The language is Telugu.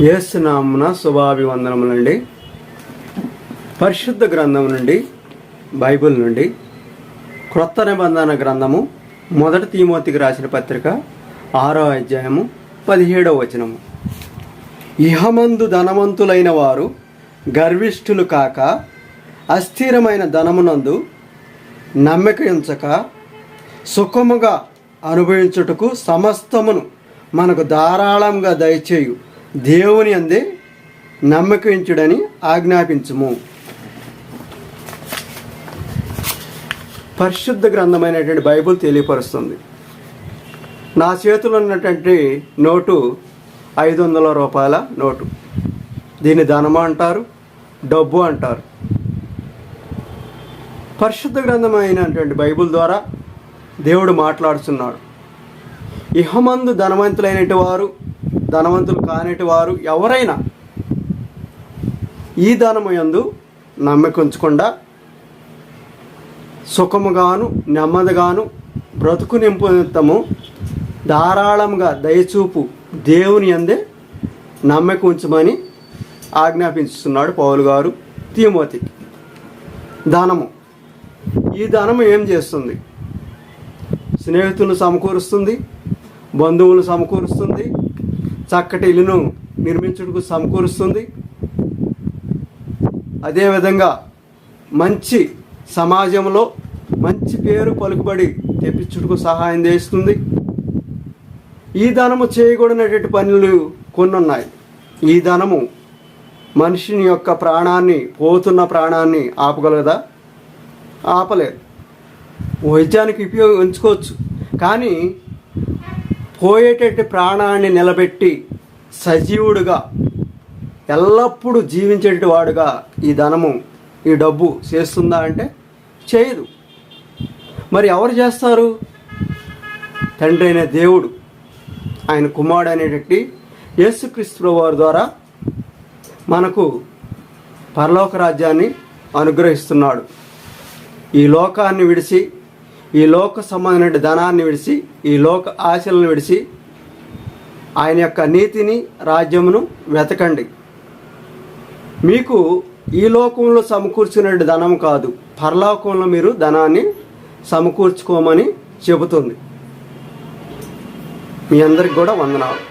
యేసు నామమున శుభాభివందనములండి. పరిశుద్ధ గ్రంథం నుండి, బైబిల్ నుండి క్రొత్త నిబంధన గ్రంథము 1 తిమోతికి రాసిన పత్రిక 6వ అధ్యాయము 17వ వచనము. ఇహమందు ధనవంతులైన వారు గర్విష్ఠులు కాక, అస్థిరమైన ధనమునందు నమ్మిక ఉంచక, సుఖముగా అనుభవించుటకు సమస్తమును మనకు ధారాళంగా దయచేయు దేవుని అందే నమ్మకించుడని ఆజ్ఞాపించుము. పరిశుద్ధ గ్రంథమైనటువంటి బైబిల్ తెలియపరుస్తుంది. నా చేతిలో ఉన్నటువంటి నోటు 500 రూపాయల నోటు. దీన్ని ధనము అంటారు, డబ్బు అంటారు. పరిశుద్ధ గ్రంథమైనటువంటి బైబిల్ ద్వారా దేవుడు మాట్లాడుతున్నాడు. ఇహమందు ధనవంతులైనటి వారు, ధనవంతులు కానిటి వారు ఎవరైనా ఈ ధనము యందు నమ్మిక ఉంచకుండా సుఖముగాను నెమ్మదిగాను బ్రతుకు నింపుతము ధారాళంగా దయచూపు దేవుని యందే నమ్మిక ఉంచమని ఆజ్ఞాపించుతున్నాడు పౌలు గారు తిమోతికి. ధనము, ఈ ధనము ఏం చేస్తుంది? స్నేహితులను సమకూరుస్తుంది, బంధువులను సమకూరుస్తుంది, చక్కటి ఇల్లును నిర్మించుటకు సమకూరుస్తుంది. అదేవిధంగా మంచి సమాజంలో మంచి పేరు పలుకుబడి తెప్పించుటకు సహాయం చేస్తుంది. ఈ ధనము చేయకూడనటువంటి పనులు కొన్ని ఉన్నాయి. ఈ ధనము మనిషిని యొక్క ప్రాణాన్ని, పోతున్న ప్రాణాన్ని ఆపగలదా? ఆపలేదు. వైద్యానికి ఉపయోగించుకోవచ్చు, కానీ పోయేటట్టు ప్రాణాన్ని నిలబెట్టి సజీవుడుగా ఎల్లప్పుడూ జీవించేటి వాడుగా ఈ ధనము, ఈ డబ్బు చేస్తుందా అంటే చేయదు. మరి ఎవరు చేస్తారు? తండ్రి అయిన దేవుడు ఆయన కుమారుడు అనేటట్టి యేసుక్రీస్తు వారి ద్వారా మనకు పరలోక రాజ్యాన్ని అనుగ్రహిస్తున్నాడు. ఈ లోకాన్ని విడిచి, ఈ లోక సంబంధమైన ధనాన్ని విడిచి, ఈ లోక ఆశలను విడిచి ఆయన యొక్క నీతిని, రాజ్యమును వెతకండి. మీకు ఈ లోకంలో సమకూర్చుకునే ధనం కాదు, పరలోకంలో మీరు ధనాన్ని సమకూర్చుకోమని చెబుతుంది. మీ అందరికి కూడా వందనాలు.